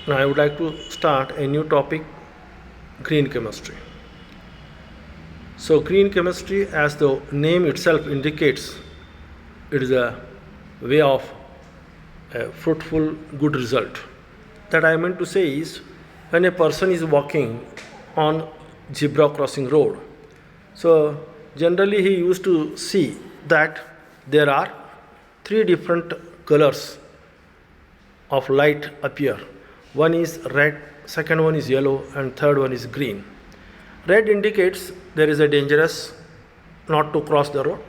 Now I would like to start a new topic, green chemistry. So green chemistry, as the name itself indicates, it is a way of a fruitful good result. That I meant to say is, when a person is walking on zebra crossing road, so generally he used to see that there are three different colors of light appear. One is red, second one is yellow, and third one is green. Red indicates there is a dangerous not to cross the road.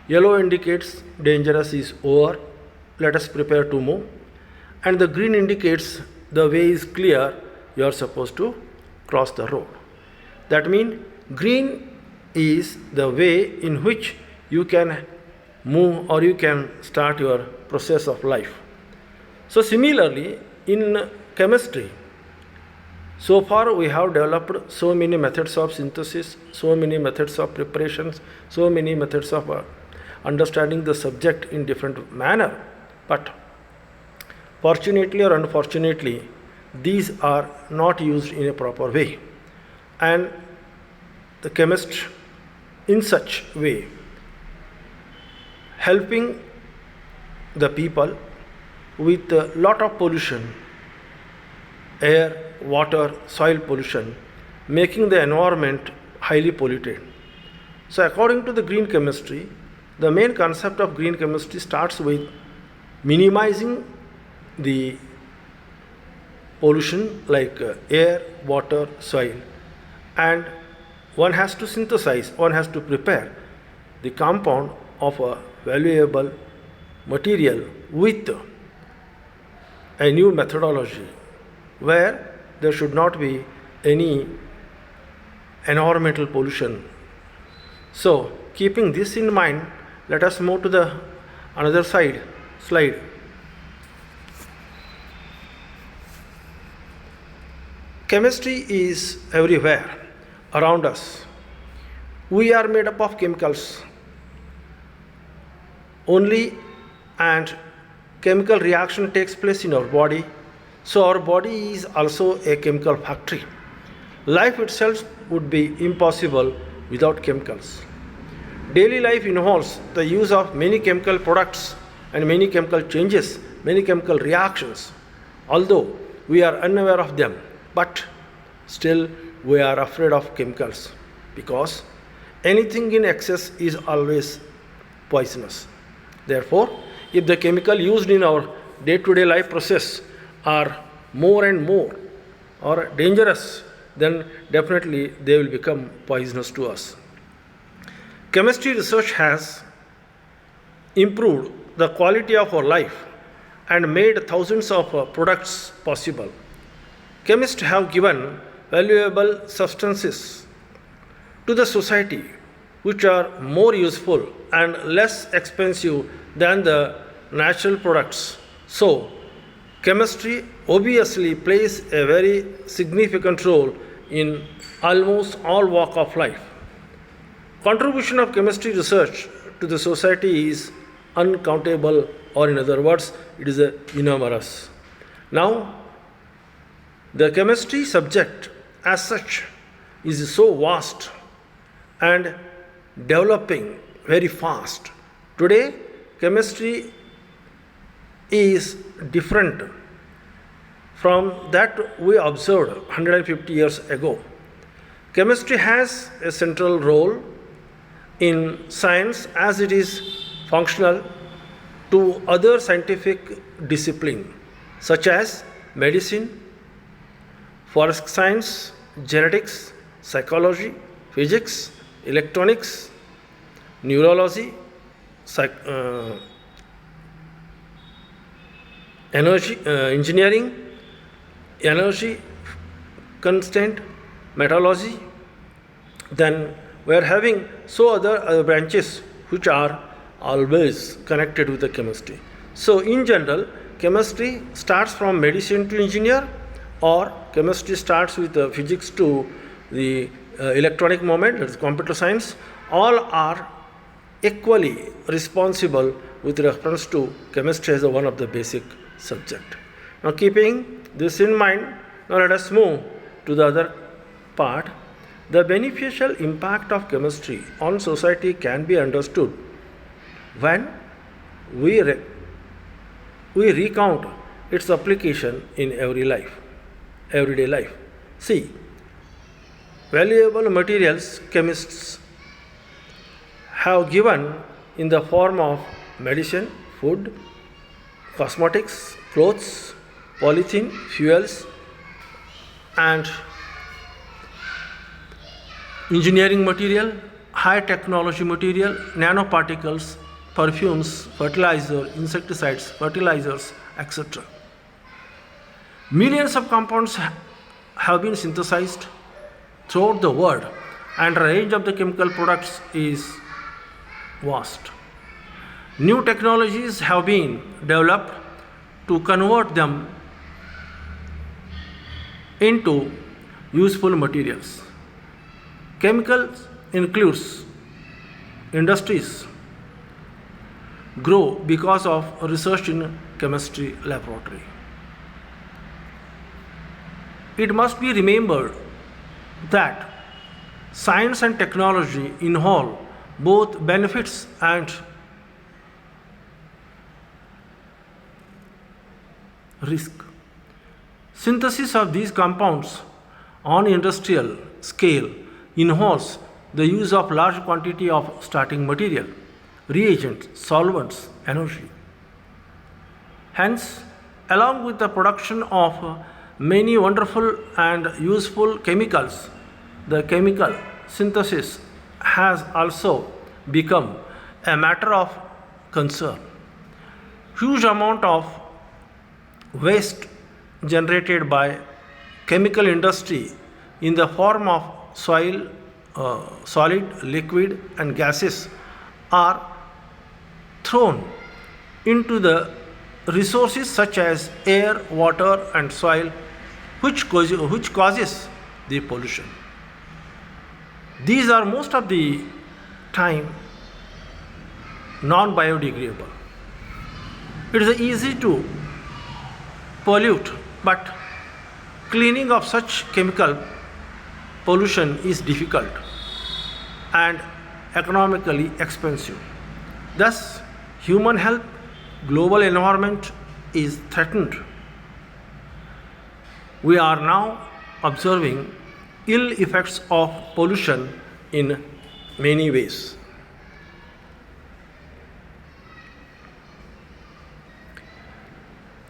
Yellow indicates dangerous is over, let us prepare to move. And the green indicates the way is clear, you are supposed to cross the road. That means green is the way in which you can move or you can start your process of life. So similarly, in chemistry, so far we have developed so many methods of synthesis, so many methods of preparations, so many methods of understanding the subject in different manner. But fortunately or unfortunately, these are not used in a proper way. And the chemist in such way helping the people with a lot of pollution, air, water, soil pollution, making the environment highly polluted. So according to the green chemistry, the main concept of green chemistry starts with minimizing the pollution like air, water, soil, and one has to synthesize, one has to prepare the compound of a valuable material with a new methodology where there should not be any environmental pollution. So keeping this in mind, let us move to the another slide. Chemistry is everywhere around us. We are made up of chemicals only, and chemical reaction takes place in our body. So our body is also a chemical factory. Life itself would be impossible without chemicals. Daily life involves the use of many chemical products and many chemical changes, many chemical reactions. Although we are unaware of them, but still we are afraid of chemicals because anything in excess is always poisonous. Therefore, if the chemical used in our day-to-day life process are more and more or dangerous, then definitely they will become poisonous to us. Chemistry research has improved the quality of our life and made thousands of products possible. Chemists have given valuable substances to the society which are more useful and less expensive than the natural products. So, chemistry obviously plays a very significant role in almost all walks of life. Contribution of chemistry research to the society is uncountable, or in other words, it is enormous. Now, the chemistry subject as such is so vast and developing very fast. Today, chemistry is different from that we observed 150 years ago. Chemistry has a central role in science as it is functional to other scientific disciplines such as medicine, forest science, genetics, psychology, physics, electronics, neurology, engineering, energy constant, metallurgy. Then we are having so other branches which are always connected with the chemistry. So in general, chemistry starts from medicine to engineer, or chemistry starts with physics to the electronic moment, that is computer science. All are equally responsible with reference to chemistry as one of the basic subject. Now keeping This in mind, now let us move to the other part. The beneficial impact of chemistry on society can be understood when we, re- we recount its application in everyday life. See, valuable materials chemists have given in the form of medicine, food, cosmetics, clothes, polythene, fuels, and engineering material, high technology material, nanoparticles, perfumes, fertilizer, insecticides, fertilizers, etc. Millions of compounds have been synthesized throughout the world, and the range of the chemical products is vast. New technologies have been developed to convert them into useful materials. Chemicals includes industries grow because of research in chemistry laboratory. It must be remembered that science and technology involve both benefits and risk. Synthesis of these compounds on industrial scale involves the use of large quantity of starting material, reagents, solvents, energy. Hence, along with the production of many wonderful and useful chemicals, the chemical synthesis has also become a matter of concern. Huge amount of waste generated by chemical industry in the form of soil, solid, liquid, and gases are thrown into the resources such as air, water, and soil, which causes the pollution. These are most of the time non-biodegradable. It is easy to pollute, but cleaning of such chemical pollution is difficult and economically expensive. Thus, human health, global environment is threatened. We are now observing ill effects of pollution in many ways.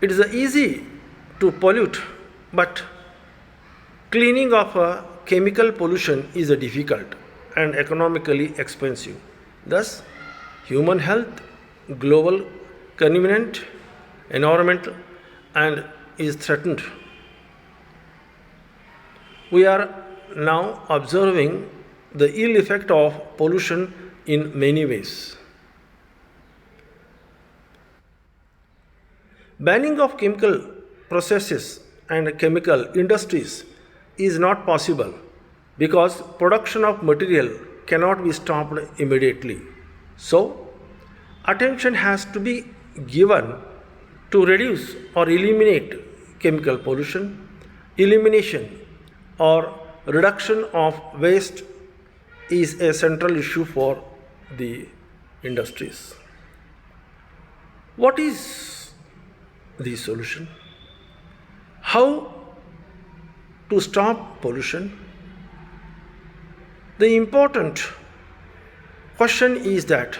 It is easy to pollute, but cleaning of a chemical pollution is difficult and economically expensive. Thus, human health, global convenient environment and is threatened. We are now observing the ill effect of pollution in many ways. Banning of chemical processes and chemical industries is not possible because production of material cannot be stopped immediately. So, attention has to be given to reduce or eliminate chemical pollution. Elimination or reduction of waste is a central issue for the industries. What is the solution? How to stop pollution? The important question is that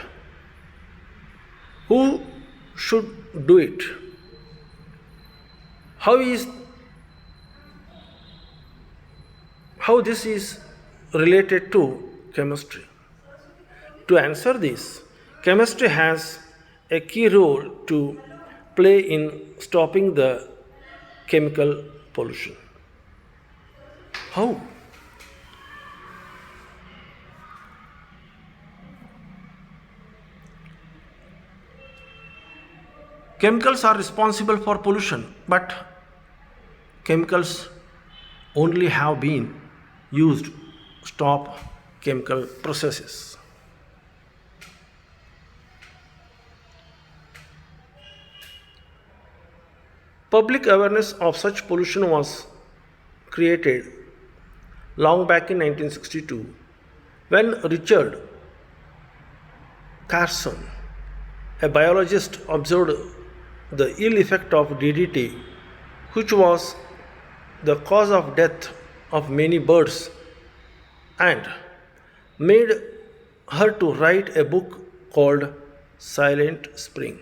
who should do it? How this is related to chemistry? To answer this, chemistry has a key role to play in stopping the chemical pollution. How? Chemicals are responsible for pollution, but chemicals only have been used to stop chemical processes. Public awareness of such pollution was created long back in 1962 when Richard Carson, a biologist, observed the ill effect of DDT, which was the cause of death of many birds, and made her to write a book called Silent Spring.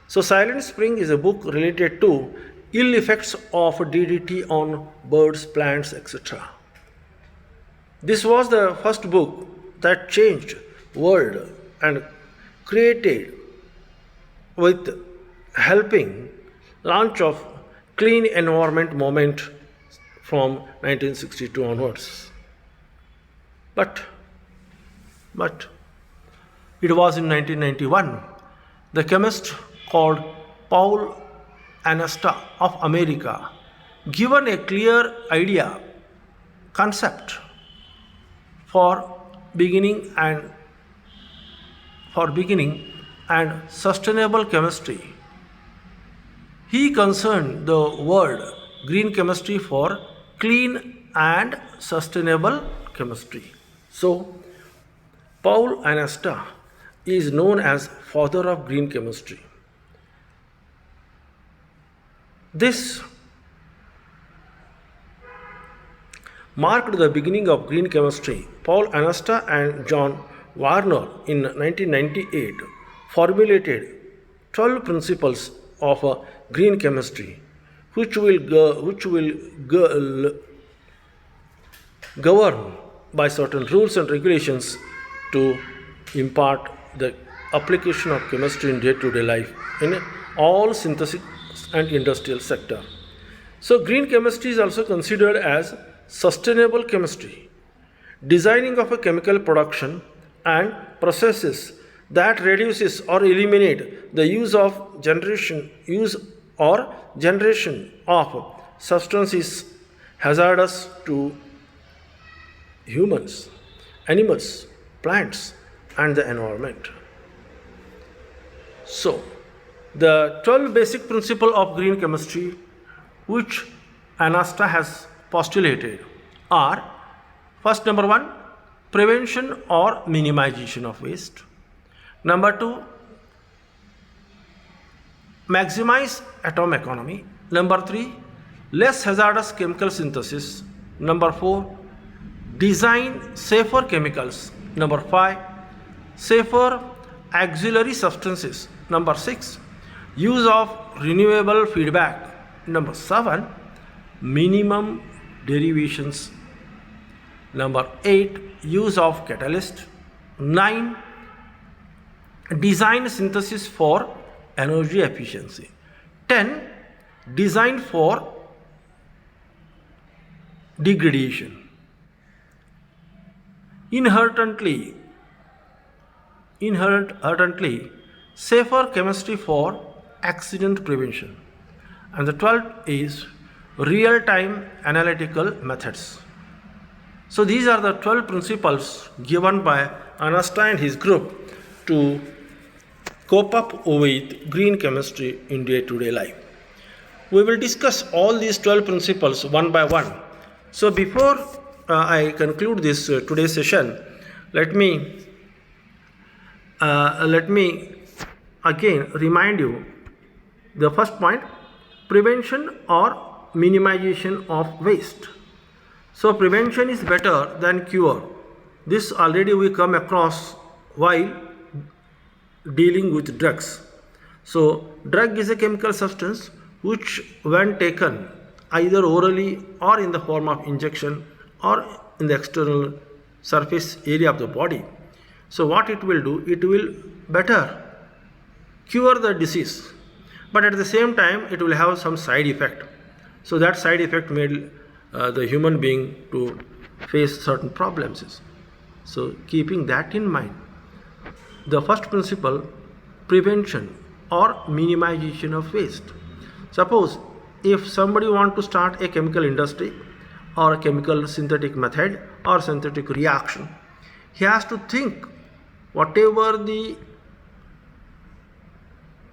So, Silent Spring is a book related to ill effects of DDT on birds, plants, etc. This was the first book that changed world and created with helping launch of clean environment movement from 1962 onwards. But it was in 1991 the chemist called Paul Anasta of America given a clear idea concept for beginning and sustainable chemistry. He concerned the word green chemistry for clean and sustainable chemistry. So, Paul Anasta is known as father of green chemistry. This marked the beginning of green chemistry. Paul Anasta and John Warner in 1998 formulated 12 principles of green chemistry which will govern by certain rules and regulations to impart the application of chemistry in day-to-day life in all synthesis and industrial sector. So green chemistry is also considered as sustainable chemistry, designing of a chemical production and processes that reduces or eliminate the use or generation of substances hazardous to humans, animals, plants, and the environment. So, the 12 basic principles of green chemistry which Anasta has postulated are: first, number 1, prevention or minimization of waste. Number 2, maximize atom economy. Number 3, less hazardous chemical synthesis. Number 4, design safer chemicals. Number 5, safer auxiliary substances. Number 6, use of renewable feedback. Number 7, minimum derivations. Number 8, use of catalyst. 9, design synthesis for energy efficiency. 10, design for degradation. Inherently safer chemistry for accident prevention. And the 12th is real-time analytical methods. So these are the 12 principles given by Anasta and his group to cope up with green chemistry in day-to-day life. We will discuss all these 12 principles one by one. So before I conclude this today's session, let me again remind you the first point: prevention or minimization of waste. So prevention is better than cure. This already we come across while dealing with drugs. So drug is a chemical substance which, when taken either orally or in the form of injection or in the external surface area of the body, so what it will do, it will better cure the disease, but at the same time it will have some side effect. So that side effect made the human being to face certain problems. So keeping that in mind, the first principle, prevention or minimization of waste. Suppose if somebody want to start a chemical industry or a chemical synthetic method or synthetic reaction, he has to think whatever the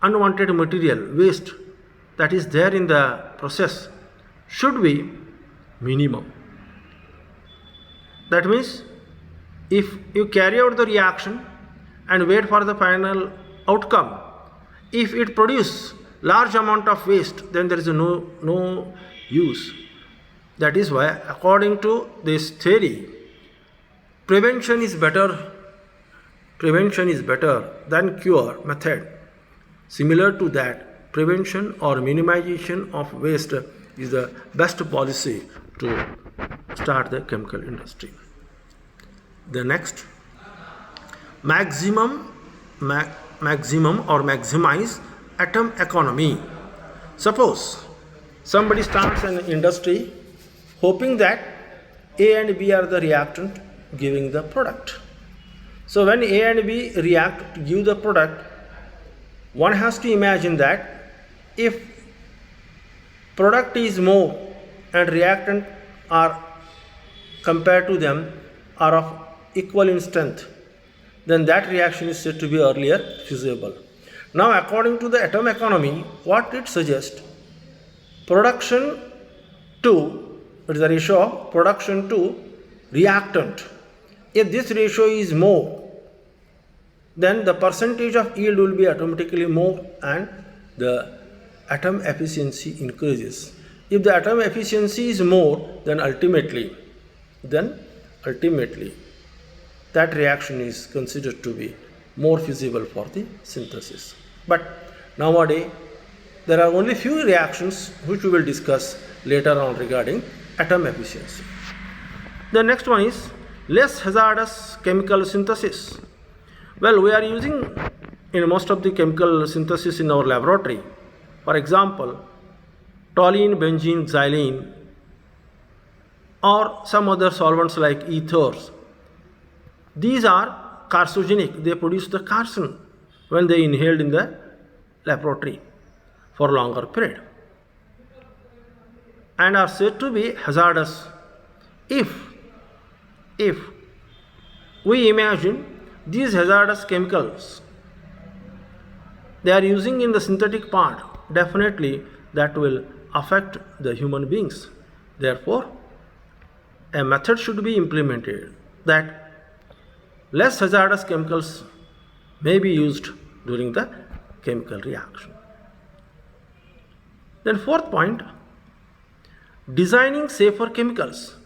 unwanted material waste that is there in the process should be minimum. That means if you carry out the reaction and wait for the final outcome, if it produces large amount of waste, then there is no use. That is why, according to this theory, prevention is better than cure method. Similar to that, prevention or minimization of waste is the best policy to start the chemical industry. The next, maximize atom economy. Suppose somebody starts an industry hoping that A and B are the reactant giving the product. So when A and B react to give the product, one has to imagine that if product is more and reactant are compared to them are of equal in strength, then that reaction is said to be earlier feasible. Now, according to the atom economy, what it suggests, production to, it is the ratio of production to reactant. If this ratio is more, then the percentage of yield will be automatically more and the atom efficiency increases. If the atom efficiency is more, then ultimately that reaction is considered to be more feasible for the synthesis. But nowadays there are only few reactions which we will discuss later on regarding atom efficiency. The next one is less hazardous chemical synthesis. Well, we are using in most of the chemical synthesis in our laboratory, for example, toluene, benzene, xylene, or some other solvents like ethers. These are carcinogenic. They produce the carcin when they inhaled in the laboratory for longer period and are said to be hazardous if we imagine these hazardous chemicals they are using in the synthetic part, definitely that will affect the human beings. Therefore, a method should be implemented that less hazardous chemicals may be used during the chemical reaction. Then fourth point, designing safer chemicals.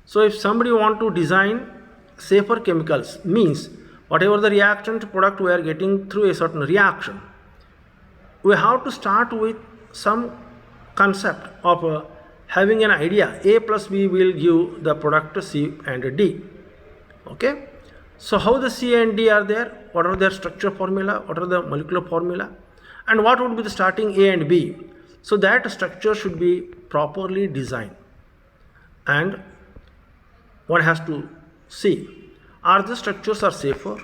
So if somebody want to design safer chemicals, means whatever the reactant product we are getting through a certain reaction, we have to start with some concept of having an idea A plus B will give the product C and D. Okay. So how the C and D are there, what are their structure formula, what are the molecular formula, and what would be the starting A and B. So that structure should be properly designed and one has to see, are the structures are safer,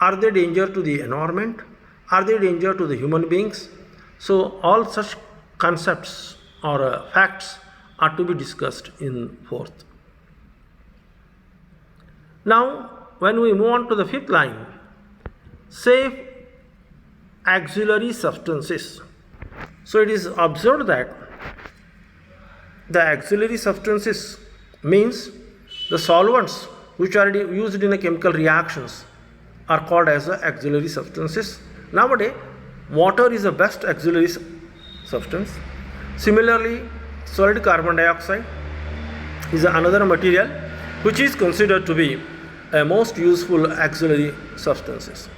are they danger to the environment, are they danger to the human beings. So all such concepts or facts are to be discussed in fourth. Now, when we move on to the fifth line, safe auxiliary substances. So it is observed that the auxiliary substances means the solvents which are used in the chemical reactions are called as the auxiliary substances. Nowadays, water is the best auxiliary substance. Similarly, solid carbon dioxide is another material which is considered to be a most useful auxiliary substances.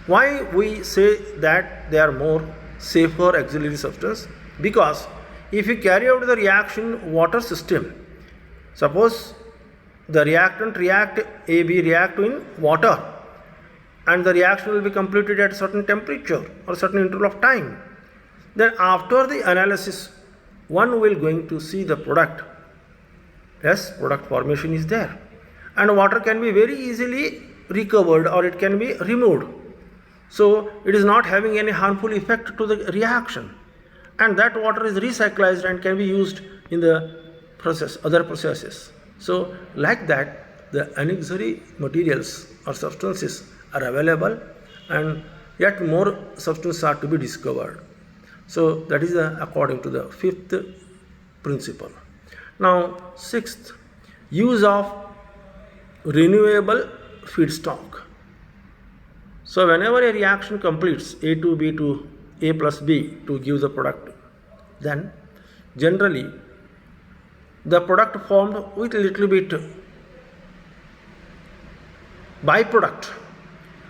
Why we say that they are more safer auxiliary substance? Because if you carry out the reaction water system, suppose the reactant react AB react in water and the reaction will be completed at a certain temperature or certain interval of time, then after the analysis one will going to see the product. Yes, product formation is there and water can be very easily recovered or it can be removed. So it is not having any harmful effect to the reaction and that water is recycled and can be used in the process, other processes. So like that the auxiliary materials or substances are available and yet more substances are to be discovered. So that is according to the fifth principle. Now sixth, use of renewable feedstock. So whenever a reaction completes A to B to A plus B to give the product, then generally the product formed with a little bit byproduct.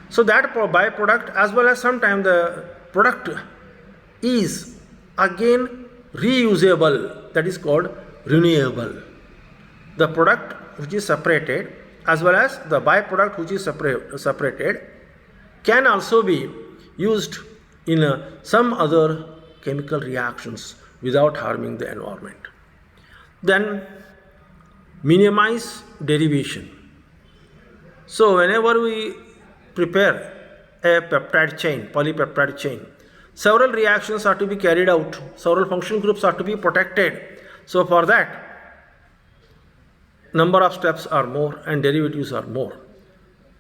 So that byproduct as well as sometimes the product is again reusable, that is called renewable. The product which is separated as well as the byproduct which is separated can also be used in some other chemical reactions without harming the environment. Then minimize derivation. So whenever we prepare a peptide chain, polypeptide chain, several reactions are to be carried out, several functional groups are to be protected. So for that, number of steps are more and derivatives are more.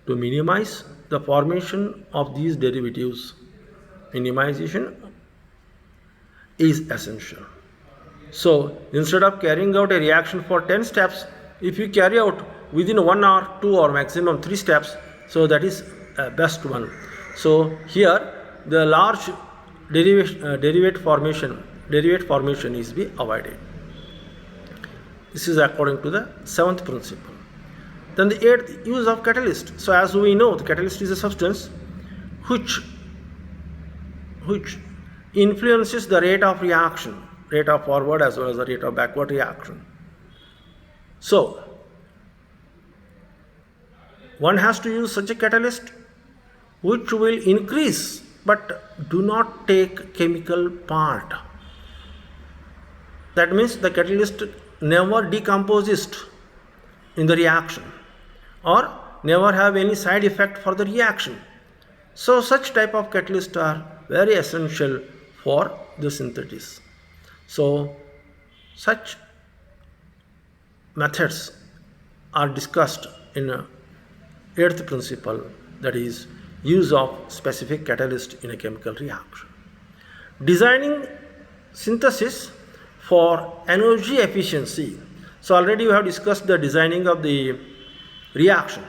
To minimize the formation of these derivatives, minimization is essential. So instead of carrying out a reaction for 10 steps, if you carry out within 1 or 2 or maximum 3 steps, so that is best one. So here the large derivate formation is be avoided. This is according to the seventh principle. Then the eighth, use of catalyst. So as we know, the catalyst is a substance which influences the rate of reaction, rate of forward as well as the rate of backward reaction. So one has to use such a catalyst which will increase but do not take chemical part. That means the catalyst never decomposes in the reaction or never have any side effect for the reaction. So such type of catalysts are very essential for the synthesis. So such methods are discussed in eighth principle, that is use of specific catalyst in a chemical reaction. Designing synthesis for energy efficiency. So already we have discussed the designing of the reaction.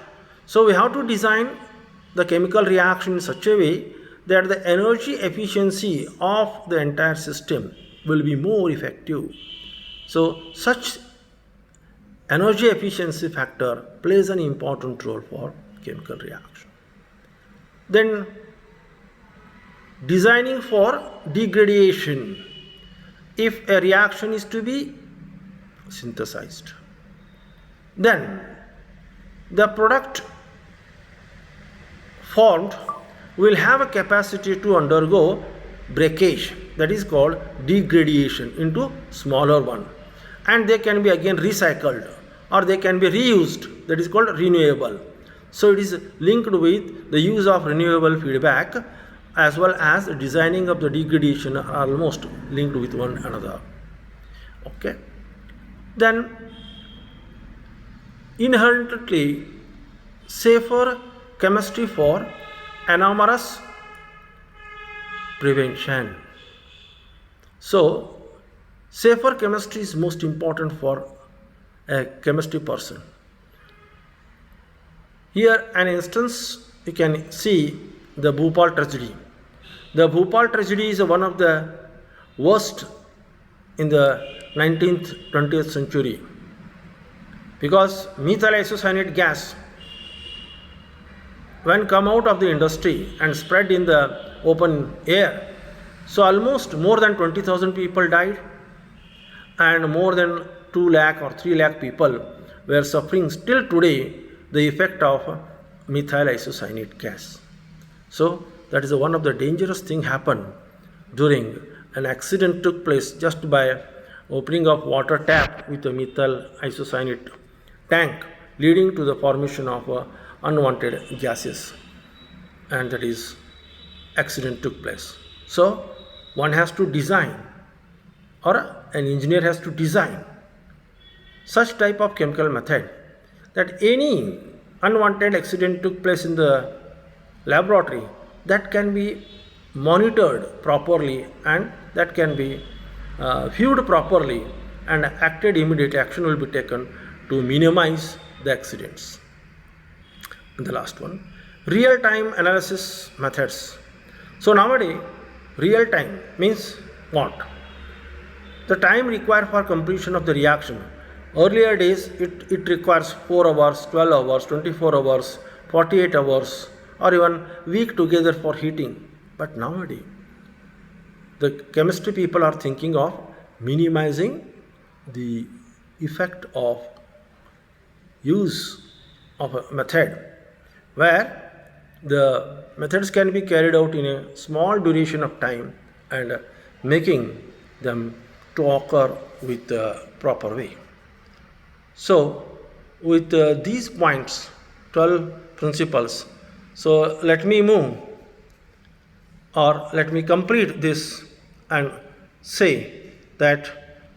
So we have to design the chemical reaction in such a way that the energy efficiency of the entire system will be more effective. So such energy efficiency factor plays an important role for chemical reaction. Then designing for degradation. If a reaction is to be synthesized, then the product formed will have a capacity to undergo breakage, that is called degradation into smaller one, and they can be again recycled or they can be reused, that is called renewable. So it is linked with the use of renewable feedback as well as designing of the degradation are almost linked with one another. Okay. Then inherently safer chemistry for anomalous prevention. So safer chemistry is most important for a chemistry person. Here an instance you can see the Bhopal tragedy. The Bhopal tragedy is one of the worst in the 19th, 20th century because methyl isocyanate gas, when come out of the industry and spread in the open air, so almost more than 20,000 people died and more than 2 lakh or 3 lakh people were suffering still today the effect of methyl isocyanate gas. So that is one of the dangerous thing happened during an accident took place just by opening of water tap with a methyl isocyanate tank, leading to the formation of unwanted gases, and that is accident took place. So one has to design, or an engineer has to design such type of chemical method that any unwanted accident took place in the laboratory that can be monitored properly and that can be viewed properly and acted immediate action will be taken to minimize the accidents. And the last one, real-time analysis methods. So nowadays, real-time means what? The time required for completion of the reaction. Earlier days, it requires 4 hours, 12 hours, 24 hours, 48 hours, or even week together for heating. But nowadays, the chemistry people are thinking of minimizing the effect of use of a method where the methods can be carried out in a small duration of time and making them to occur with the proper way. So with these points, 12 principles, so let me move or let me complete this and say that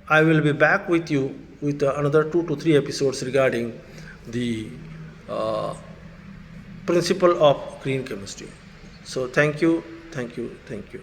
I will be back with you with another 2 to 3 episodes regarding the principle of green chemistry. So thank you, thank you, thank you.